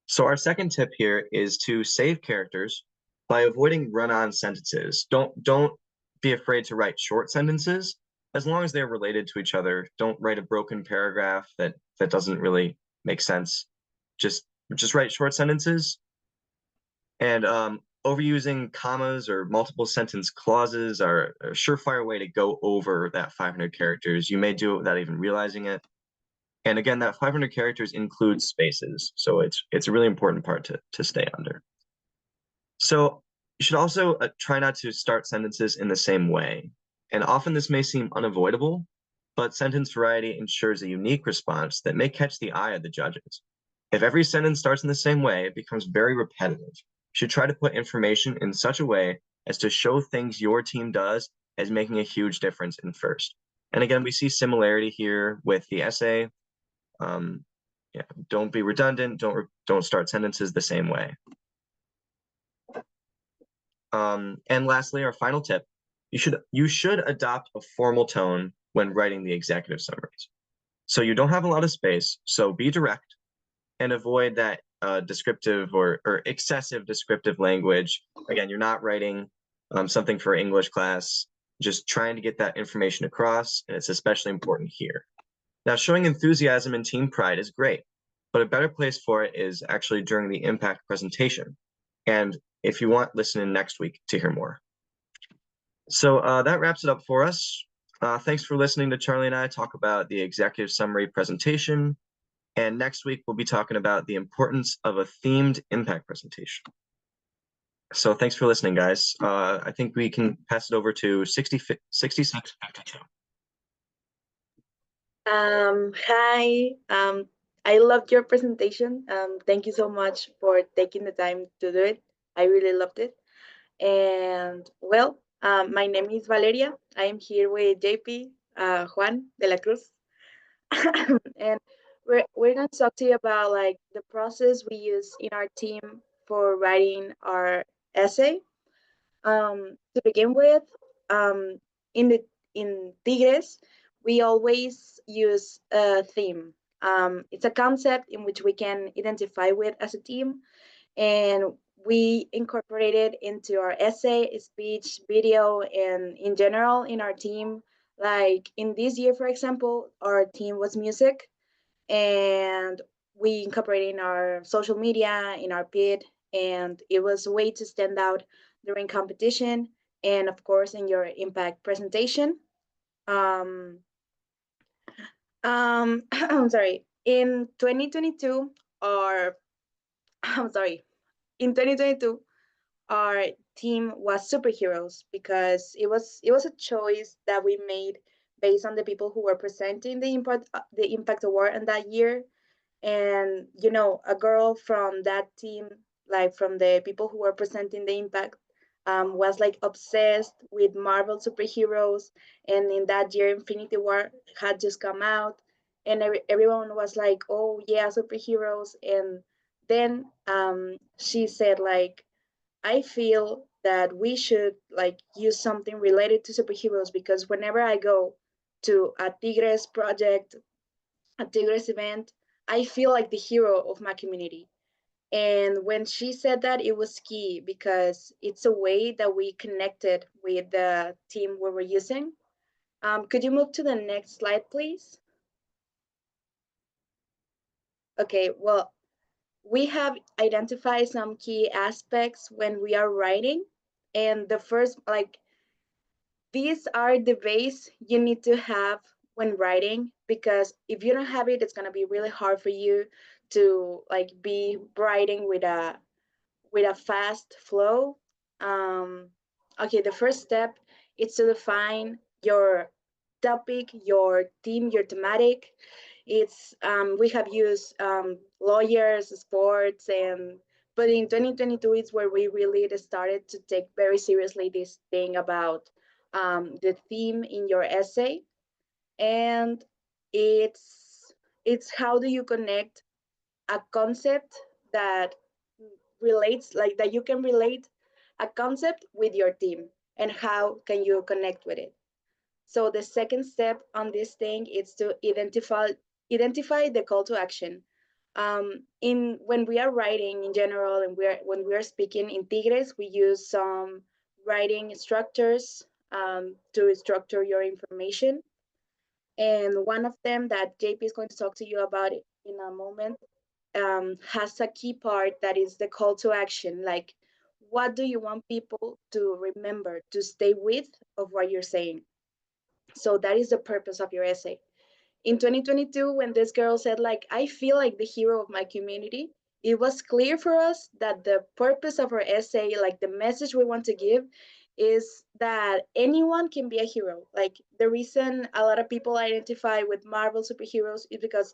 So our second tip here is to save characters by avoiding run-on sentences. Don't be afraid to write short sentences as long as they're related to each other. Don't write a broken paragraph that doesn't really make sense. Just write short sentences. And overusing commas or multiple sentence clauses are a surefire way to go over that 500 characters. You may do it without even realizing it. And again, that 500 characters includes spaces. So it's a really important part to stay under. So you should also try not to start sentences in the same way. And often this may seem unavoidable, but sentence variety ensures a unique response that may catch the eye of the judges. If every sentence starts in the same way, it becomes very repetitive. You should try to put information in such a way as to show things your team does as making a huge difference in FIRST. And again, we see similarity here with the essay. Yeah, don't be redundant. Don't start sentences the same way. And lastly, our final tip, you should adopt a formal tone when writing the executive summaries. So you don't have a lot of space, so be direct and avoid that descriptive or excessive descriptive language. Again, you're not writing something for English class, just trying to get that information across, and it's especially important here. Now, showing enthusiasm and team pride is great, but a better place for it is actually during the impact presentation. And if you want, listen in next week to hear more. So that wraps it up for us. Thanks for listening to Charlie and I talk about the executive summary presentation. And next week, we'll be talking about the importance of a themed impact presentation. So thanks for listening, guys. I think we can pass it over to 6652. Hi. I loved your presentation. Thank you so much for taking the time to do it. I really loved it. And well, my name is Valeria. I am here with JP, Juan de la Cruz. And we're going to talk to you about like the process we use in our team for writing our essay. To begin with, um, in Tigres, we always use a theme. It's a concept in which we can identify with as a team, and we incorporate it into our essay, speech, video, and in general in our team. Like in this year, for example, our team was music, and we incorporated in our social media, in our PID, and it was a way to stand out during competition and of course in your impact presentation. Um, I'm sorry. In 2022, or I'm sorry, in 2022, our team was superheroes because it was a choice that we made based on the people who were presenting the impact award in that year. And a girl from that team, like from the people who were presenting the impact, was like obsessed with Marvel superheroes. And in that year, Infinity War had just come out, and everyone was like, oh yeah, superheroes. And then she said like, I feel that we should like use something related to superheroes, because whenever I go to a Tigres project, a Tigres event, I feel like the hero of my community. And when she said that, it was key because it's a way that we connected with the team we were using. Could you move to the next slide, please? Okay, well, we have identified some key aspects when we are writing. And the first, like, these are the base you need to have when writing, because if you don't have it, it's going to be really hard for you to like be writing with a fast flow. um okay, the first step is to define your topic, your theme, your thematic. It's we have used lawyers, sports, and but in 2022 it's where we really started to take very seriously this thing about the theme in your essay. And it's how do you connect a concept that relates, like that you can relate a concept with your team, and how can you connect with it. So the second step on this thing is to identify the call to action. In when we are writing in general, and when we are speaking in Tigres, we use some writing structures to structure your information. And one of them that JP is going to talk to you about in a moment has a key part that is the call to action. Like, what do you want people to remember, to stay with of what you're saying? So that is the purpose of your essay. In 2022, when this girl said like, I feel like the hero of my community, it was clear for us that the purpose of our essay, like the message we want to give, is that anyone can be a hero. Like the reason a lot of people identify with Marvel superheroes is because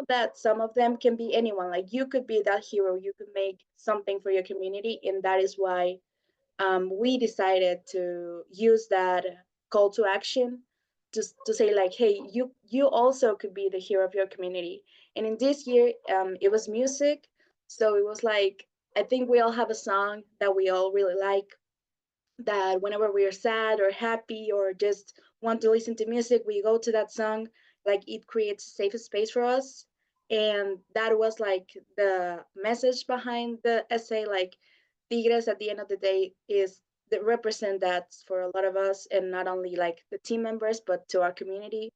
that some of them can be anyone. Like you could be that hero, you could make something for your community. And that is why we decided to use that call to action to say like, hey, you also could be the hero of your community. And in this year, it was music. So it was like I think we all have a song that we all really like, that whenever we are sad or happy or just want to listen to music, we go to that song. Like it creates a safe space for us. And that was like the message behind the essay. Like Tigres at the end of the day is that represent that for a lot of us, and not only like the team members, but to our community.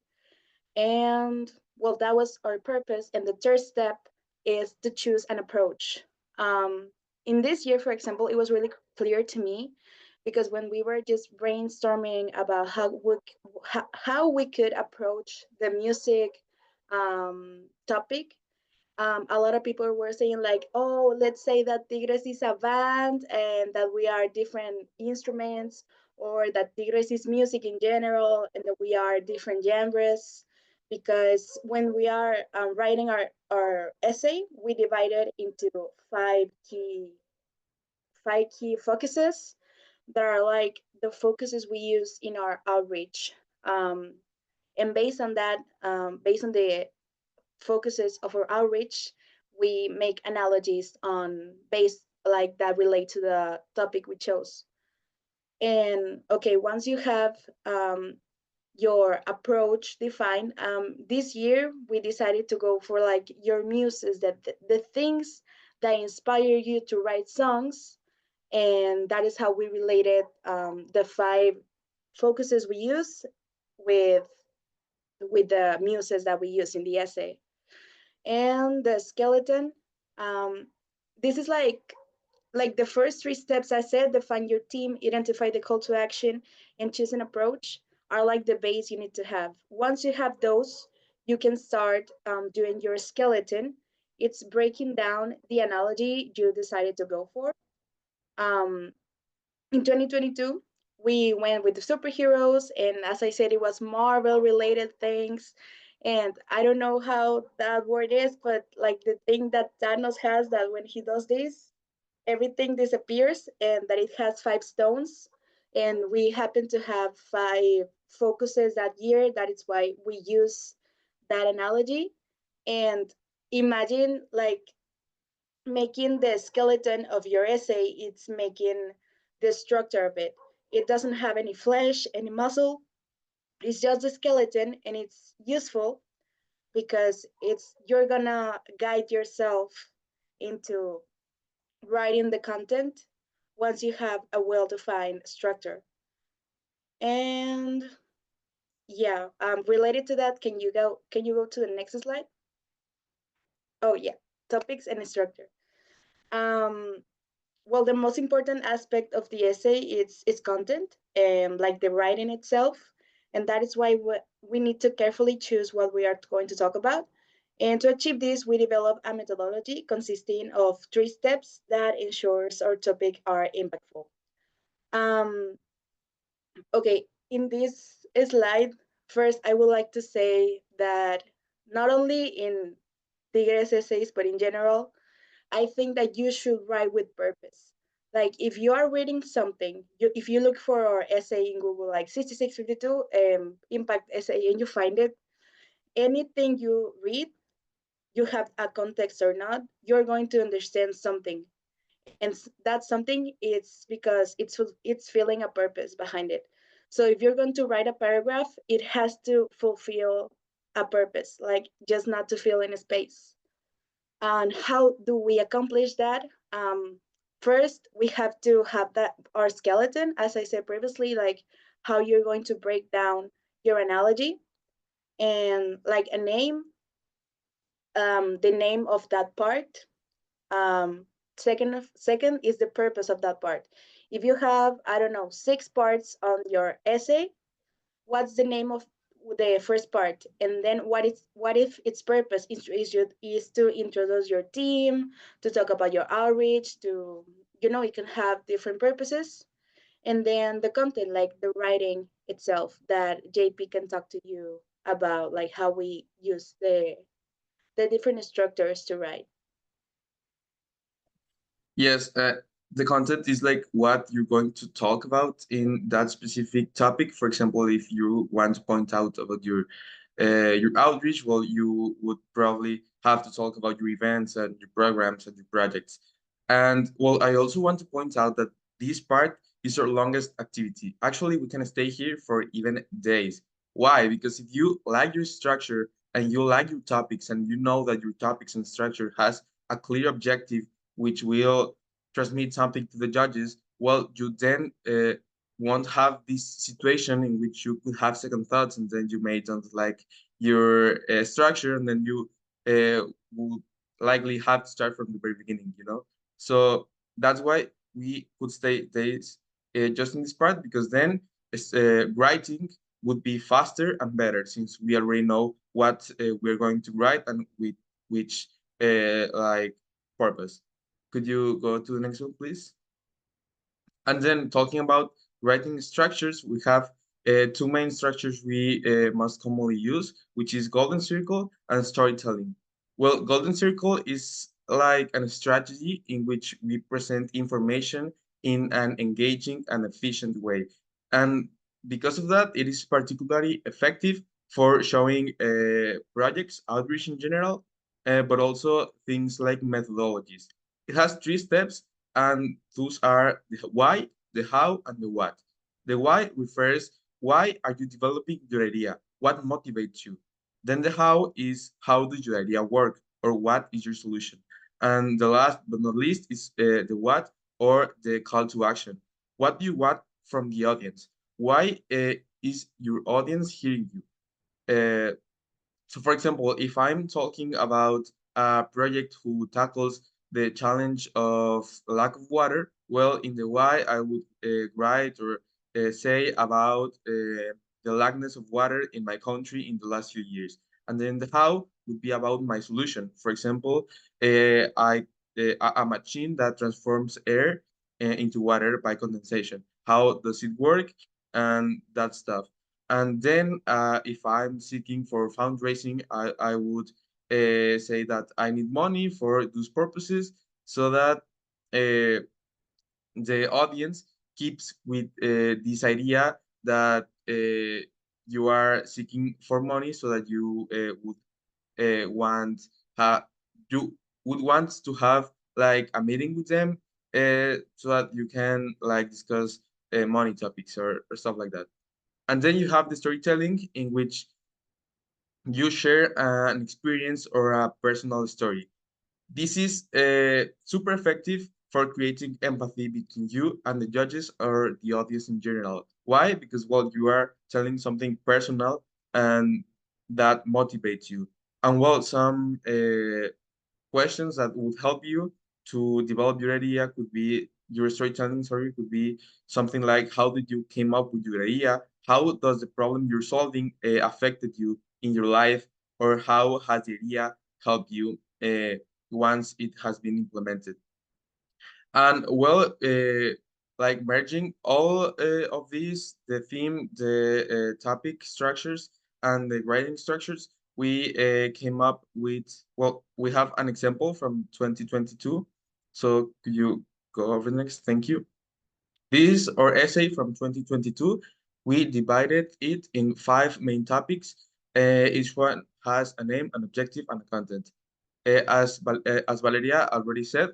And well, that was our purpose. And the third step is to choose an approach. In this year, for example, it was really clear to me because when we were just brainstorming about how we could approach the music topic, a lot of people were saying like, oh, let's say that Tigres is a band and that we are different instruments, or that Tigres is music in general and that we are different genres. Because when we are writing our essay, we divide it into five key focuses that are like the focuses we use in our outreach. Um, and based on that, based on the focuses of our outreach, we make analogies on base like that relate to the topic we chose. And okay, once you have your approach defined, this year we decided to go for like your muses, that the things that inspire you to write songs. And that is how we related the five focuses we use with the muses that we use in the essay. And the skeleton, um, this is like the first three steps I said: define your team, identify the call to action, and choose an approach, are like the base you need to have. Once you have those, you can start doing your skeleton. It's breaking down the analogy you decided to go for. um, in 2022, we went with the superheroes, and as I said, it was Marvel related things. And I don't know how that word is, but like the thing that Thanos has, that when he does this, everything disappears, and that it has five stones. And we happen to have five focuses that year. That is why we use that analogy. And imagine like making the skeleton of your essay, it's making the structure of it. It doesn't have any flesh, any muscle. It's just a skeleton, and it's useful because you're gonna guide yourself into writing the content once you have a well-defined structure. And yeah, related to that, can you go to the next slide? Oh yeah, topics and structure. Um, well, the most important aspect of the essay is content and like the writing itself. And that is why we need to carefully choose what we are going to talk about. And to achieve this, we develop a methodology consisting of three steps that ensures our topic are impactful. um okay, in this slide, first I would like to say that not only in Tigres essays but in general, I think that you should write with purpose. Like if you are reading something, if you look for our essay in Google, like 6652 impact essay, and you find it, anything you read, you have a context or not, you're going to understand something. And that something is because it's feeling a purpose behind it. So if you're going to write a paragraph, it has to fulfill a purpose, like just not to fill in a space. And how do we accomplish that? First, we have to have that our skeleton, as I said previously, like how you're going to break down your analogy, and like a name, the name of that part. Second is the purpose of that part. If you have, I don't know, 6 parts on your essay, what's the name of the first part? And then what if its purpose is to introduce your team, to talk about your outreach, to, it can have different purposes. And then the content, like the writing itself, that JP can talk to you about, like how we use the different structures to write. Yes, the content is like what you're going to talk about in that specific topic. For example, if you want to point out about your outreach, well, you would probably have to talk about your events and your programs and your projects. And well, I also want to point out that this part is our longest activity. Actually, we can stay here for even days. Why? Because if you like your structure and you like your topics and you know that your topics and structure has a clear objective which will transmit something to the judges, well, you then won't have this situation in which you could have second thoughts and then you may don't like your structure and then you will likely have to start from the very beginning, you know? So that's why we could stay days just in this part because then writing would be faster and better since we already know what we're going to write and with which like purpose. Could you go to the next one, please? And then talking about writing structures, we have two main structures we most commonly use, which is golden circle and storytelling. Well, golden circle is like a strategy in which we present information in an engaging and efficient way. And because of that, it is particularly effective for showing projects, outreach in general, but also things like methodologies. It has three steps and those are the why, the how, and the what. The why refers why are you developing your idea? What motivates you? Then the how is how does your idea work or what is your solution? And the last but not least is the what or the call to action. What do you want from the audience? Why is your audience hearing you? Uh, so for example, if I'm talking about a project who tackles the challenge of lack of water, well, in the why I would write or say about the lackness of water in my country in the last few years. And then the how would be about my solution. For example, a machine that transforms air into water by condensation. How does it work? And that stuff. And then if I'm seeking for fundraising, I would say that I need money for those purposes so that uh, the audience keeps with this idea that you are seeking for money so that you would want you would want to have like a meeting with them so that you can like discuss money topics or stuff like that. And then you have the storytelling in which you share an experience or a personal story. This is super effective for creating empathy between you and the judges or the audience in general. Why? Because, well, you are telling something personal and that motivates you. And, well, some questions that would help you to develop your idea could be your storytelling, sorry, could be something like how did you came up with your idea? How does the problem you're solving affected you in your life? Or how has the idea helped you once it has been implemented? And well, like merging all of these, the theme, the topic structures, and the writing structures, we came up with, well, we have an example from 2022. So could you go over next? Thank you. This is our essay from 2022. We divided it in 5 main topics. Each one has a name, an objective, and a content. As Valeria already said,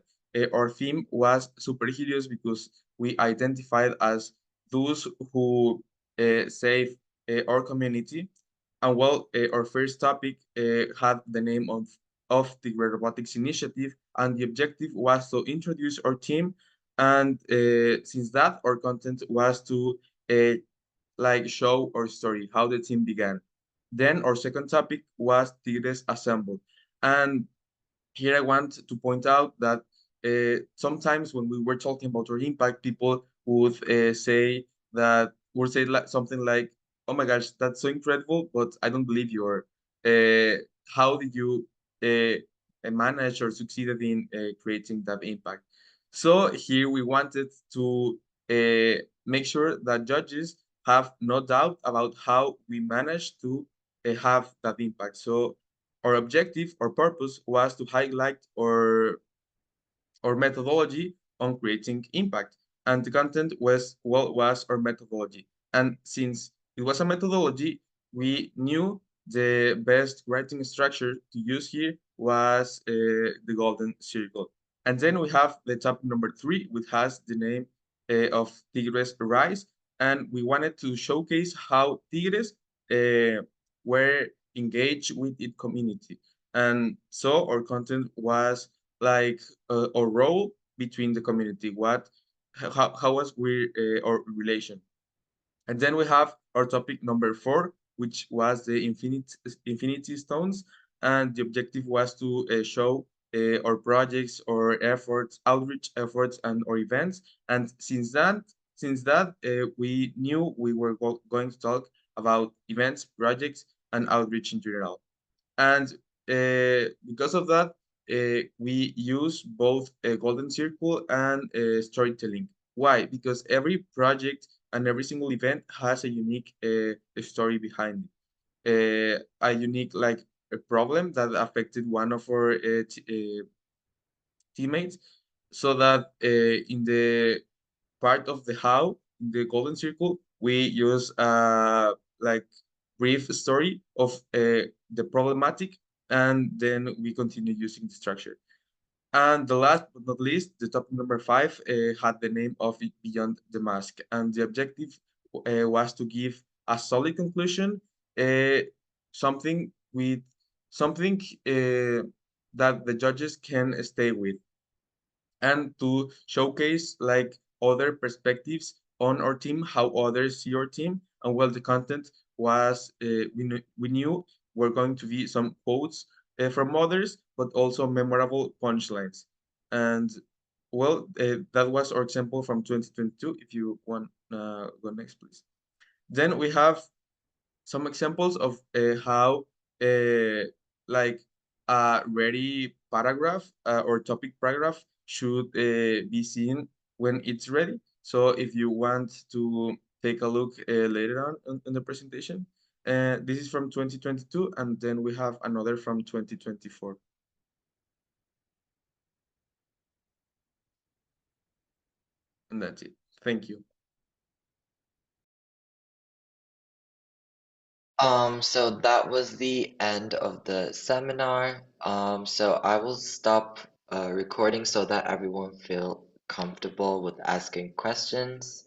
our theme was superheroes because we identified as those who save our community. And well, our first topic had the name of the Great Robotics Initiative, and the objective was to introduce our team. And since that, our content was to like show our story, how the team began. Then our second topic was Tigres Assembled. And here I want to point out that sometimes when we were talking about our impact, people would say something like, "Oh my gosh, that's so incredible!" But I don't believe you. Or how did you manage or succeeded in creating that impact? So here we wanted to make sure that judges have no doubt about how we managed to have that impact. So our objective or purpose was to highlight our methodology on creating impact. And the content was our methodology. And since it was a methodology, we knew the best writing structure to use here was the golden circle. And then we have the topic number 3, which has the name of Tigres Rise. And we wanted to showcase how Tigres were engaged with its community. And so our content was like our role between the community. How was our relation? And then we have our topic number 4, which was the infinity stones. And the objective was to show our projects, our efforts, outreach efforts, and our events. And since that, we knew we were going to talk about events, projects, and outreach in general. And because of that, we use both a golden circle and storytelling. Why? Because every project and every single event has a unique story behind it. A unique like a problem that affected one of our teammates, so that in the part of the how in the golden circle we use like brief story of the problematic, and then we continue using the structure. And the last but not least, the topic number 5 had the name of it Beyond the Mask, and the objective was to give a solid conclusion, uh, something with something that the judges can stay with, and to showcase like other perspectives on our team, how others see our team. And well, the content was we knew were going to be some quotes from others, but also memorable punchlines. And well, that was our example from 2022. If you want, go next, please. Then we have some examples of how like a ready paragraph or topic paragraph should be seen when it's ready. So if you want to take a look later on in the presentation, this is from 2022, and then we have another from 2024. And that's it. Thank you. So that was the end of the seminar. So I will stop recording so that everyone feel comfortable with asking questions.